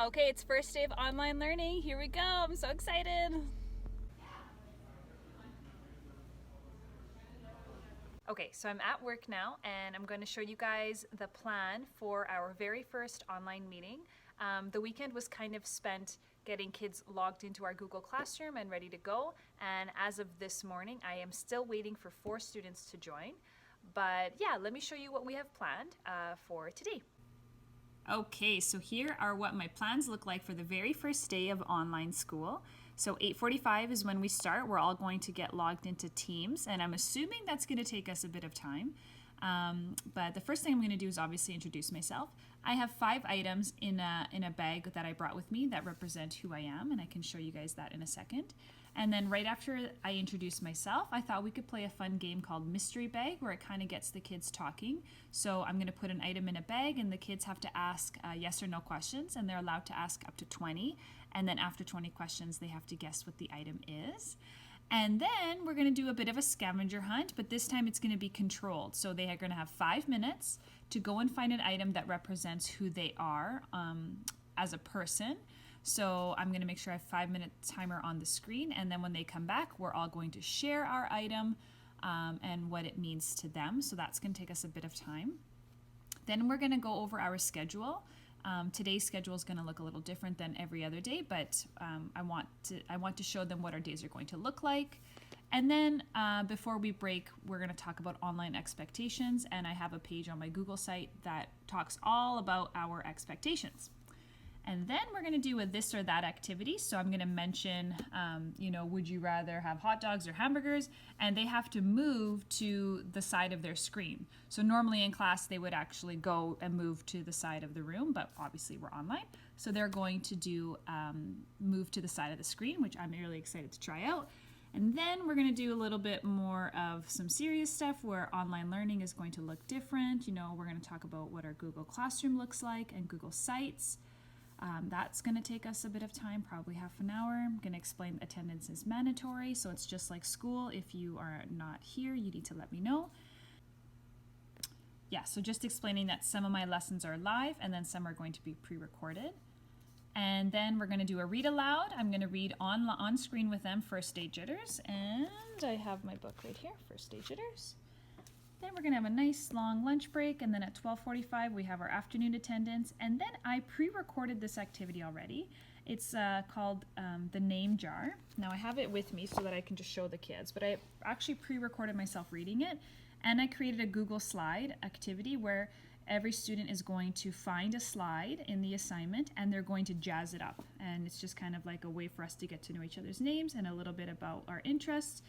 Okay, it's first day of online learning. Here we go. I'm so excited. Okay, so I'm at work now and I'm going to show you guys the plan for our very first online meeting. The weekend was kind of spent getting kids logged into our Google Classroom and ready to go. And as of this morning, I am still waiting for 4 students to join. But yeah, let me show you what we have planned for today. Okay, so here are what my plans look like for the very first day of online school. So 8:45 is when we start. We're all going to get logged into Teams, and I'm assuming that's going to take us a bit of time. But the first thing I'm going to do is obviously introduce myself. I have 5 items in a bag that I brought with me that represent who I am, and I can show you guys that in a second. And then right after I introduce myself, I thought we could play a fun game called Mystery Bag, where it kind of gets the kids talking. So I'm going to put an item in a bag, and the kids have to ask yes or no questions, and they're allowed to ask up to 20. And then after 20 questions, they have to guess what the item is. And then we're going to do a bit of a scavenger hunt, but this time it's going to be controlled. So they are going to have 5 minutes to go and find an item that represents who they are as a person. So I'm going to make sure I have 5-minute timer on the screen, and then when they come back, we're all going to share our item and what it means to them. So that's going to take us a bit of time. Then we're going to go over our schedule. Today's schedule is going to look a little different than every other day, but I want to show them what our days are going to look like. And then before we break, we're going to talk about online expectations, and I have a page on my Google site that talks all about our expectations. And then we're going to do a this or that activity. So I'm going to mention, would you rather have hot dogs or hamburgers? And they have to move to the side of their screen. So normally in class, they would actually go and move to the side of the room, but obviously we're online. So they're going to do move to the side of the screen, which I'm really excited to try out. And then we're going to do a little bit more of some serious stuff where online learning is going to look different. We're going to talk about what our Google Classroom looks like and Google Sites. That's going to take us a bit of time, probably half an hour. I'm going to explain attendance is mandatory, so it's just like school. If you are not here, you need to let me know. Yeah, so just explaining that some of my lessons are live and then some are going to be pre-recorded. And then we're going to do a read aloud. I'm going to read on screen with them First Day Jitters, and I have my book right here, First Day Jitters. Then we're going to have a nice long lunch break, and then at 12:45 we have our afternoon attendance. And then I pre-recorded this activity already. It's called the Name Jar. Now I have it with me so that I can just show the kids, but I actually pre-recorded myself reading it, and I created a Google Slide activity where every student is going to find a slide in the assignment and they're going to jazz it up. And it's just kind of like a way for us to get to know each other's names and a little bit about our interests.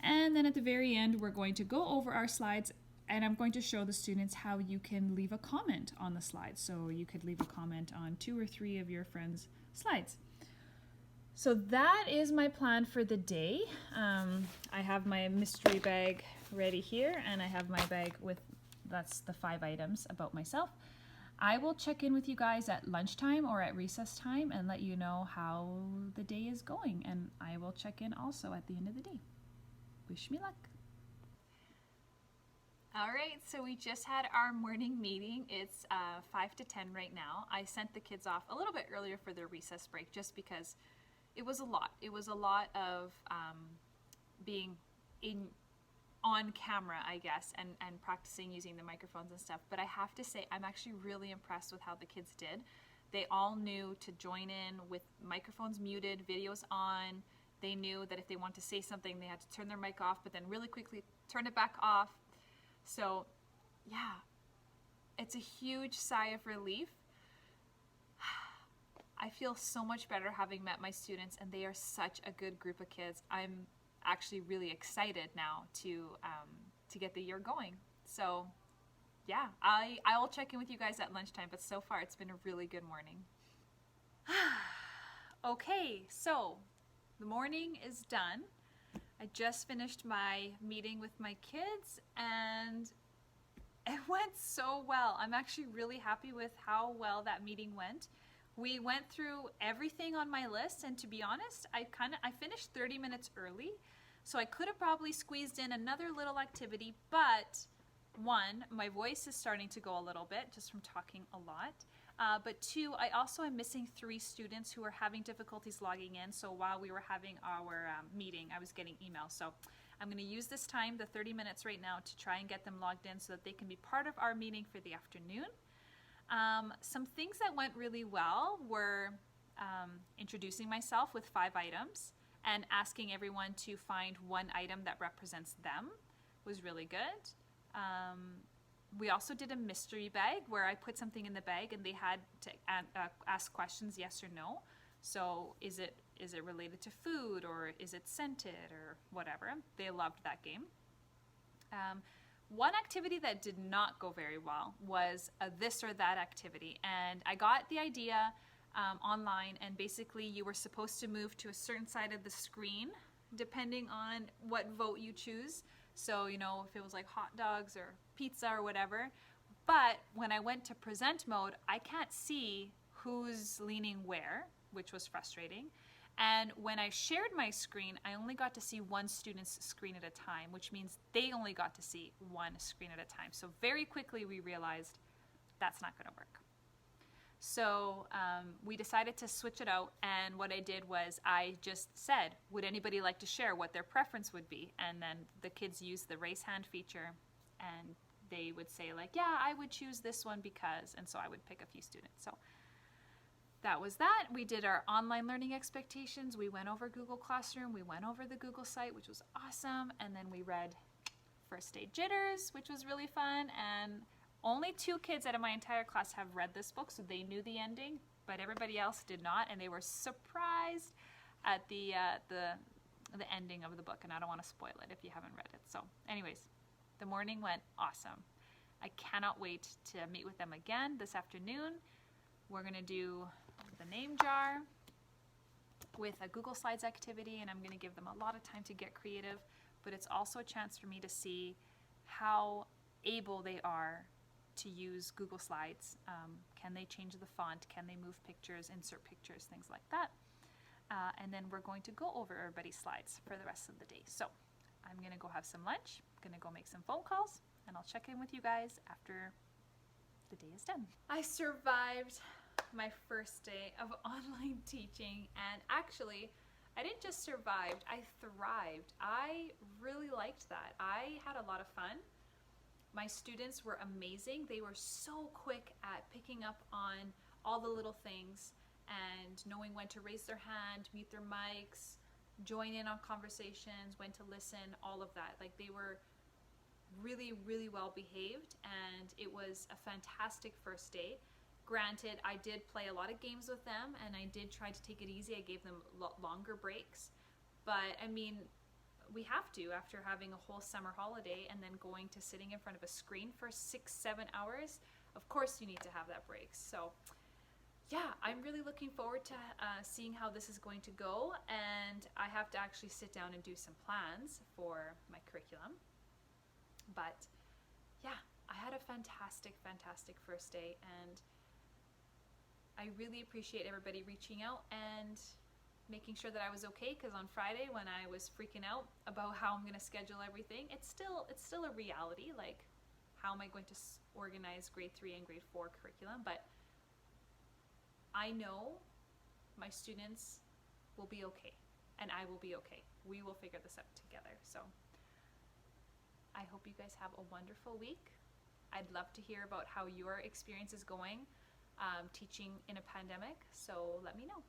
And then at the very end, we're going to go over our slides, and I'm going to show the students how you can leave a comment on the slides. So you could leave a comment on 2 or 3 of your friends' slides. So that is my plan for the day. I have my mystery bag ready here, and I have my bag that's the 5 items about myself. I will check in with you guys at lunchtime or at recess time and let you know how the day is going, and I will check in also at the end of the day. Wish me luck. All right, so we just had our morning meeting. It's 5 to 10 right now. I sent the kids off a little bit earlier for their recess break just because it was a lot. It was a lot of being on camera, I guess, and practicing using the microphones and stuff. But I have to say, I'm actually really impressed with how the kids did. They all knew to join in with microphones muted, videos on. They knew that if they want to say something, they had to turn their mic off, but then really quickly turn it back off. So, yeah, it's a huge sigh of relief. I feel so much better having met my students, and they are such a good group of kids. I'm actually really excited now to get the year going. So, yeah, I will check in with you guys at lunchtime, but so far it's been a really good morning. Okay, so the morning is done. I just finished my meeting with my kids and it went so well. I'm actually really happy with how well that meeting went. We went through everything on my list, and to be honest, I finished 30 minutes early, so I could have probably squeezed in another little activity, but one, my voice is starting to go a little bit just from talking a lot. But two, I also am missing 3 students who are having difficulties logging in. So while we were having our meeting, I was getting emails. So I'm going to use this time, the 30 minutes right now, to try and get them logged in so that they can be part of our meeting for the afternoon. Some things that went really well were introducing myself with 5 items and asking everyone to find one item that represents them was really good. We also did a mystery bag where I put something in the bag and they had to ask questions, yes or no. So is it related to food, or is it scented, or whatever? They loved that game. One activity that did not go very well was a this or that activity. And I got the idea online, and basically you were supposed to move to a certain side of the screen depending on what vote you choose. So, you know, if it was like hot dogs or pizza or whatever. But when I went to present mode, I can't see who's leaning where, which was frustrating. And when I shared my screen, I only got to see one student's screen at a time, which means they only got to see one screen at a time. So very quickly we realized that's not going to work. So we decided to switch it out, and what I did was I just said, would anybody like to share what their preference would be? And then the kids used the raise hand feature, and they would say like, yeah, I would choose this one because, and so I would pick a few students. So that was that. We did our online learning expectations. We went over Google Classroom. We went over the Google site, which was awesome. And then we read First Day Jitters, which was really fun. And only 2 kids out of my entire class have read this book, so they knew the ending, but everybody else did not, and they were surprised at the ending of the book, and I don't want to spoil it if you haven't read it. So anyways, the morning went awesome. I cannot wait to meet with them again this afternoon. We're going to do the name jar with a Google Slides activity, and I'm going to give them a lot of time to get creative, but it's also a chance for me to see how able they are to use Google Slides. Can they change the font? Can they move pictures, insert pictures, things like that? And then we're going to go over everybody's slides for the rest of the day. So I'm going to go have some lunch, I'm going to go make some phone calls, and I'll check in with you guys after the day is done. I survived my first day of online teaching, and actually I didn't just survive, I thrived. I really liked that. I had a lot of fun. My students were amazing. They were so quick at picking up on all the little things and knowing when to raise their hand, mute their mics, join in on conversations, when to listen, all of that. Like, they were really, really well behaved, and it was a fantastic first day. Granted, I did play a lot of games with them, and I did try to take it easy. I gave them longer breaks, but I mean, we have to, after having a whole summer holiday and then going to sitting in front of a screen for 6-7 hours, of course you need to have that break. So yeah, I'm really looking forward to seeing how this is going to go, and I have to actually sit down and do some plans for my curriculum. But yeah, I had a fantastic first day, and I really appreciate everybody reaching out and making sure that I was okay, because on Friday when I was freaking out about how I'm going to schedule everything, it's still a reality, like how am I going to organize grade 3 and grade 4 curriculum, but I know my students will be okay, and I will be okay. We will figure this out together. So I hope you guys have a wonderful week. I'd love to hear about how your experience is going teaching in a pandemic, so let me know.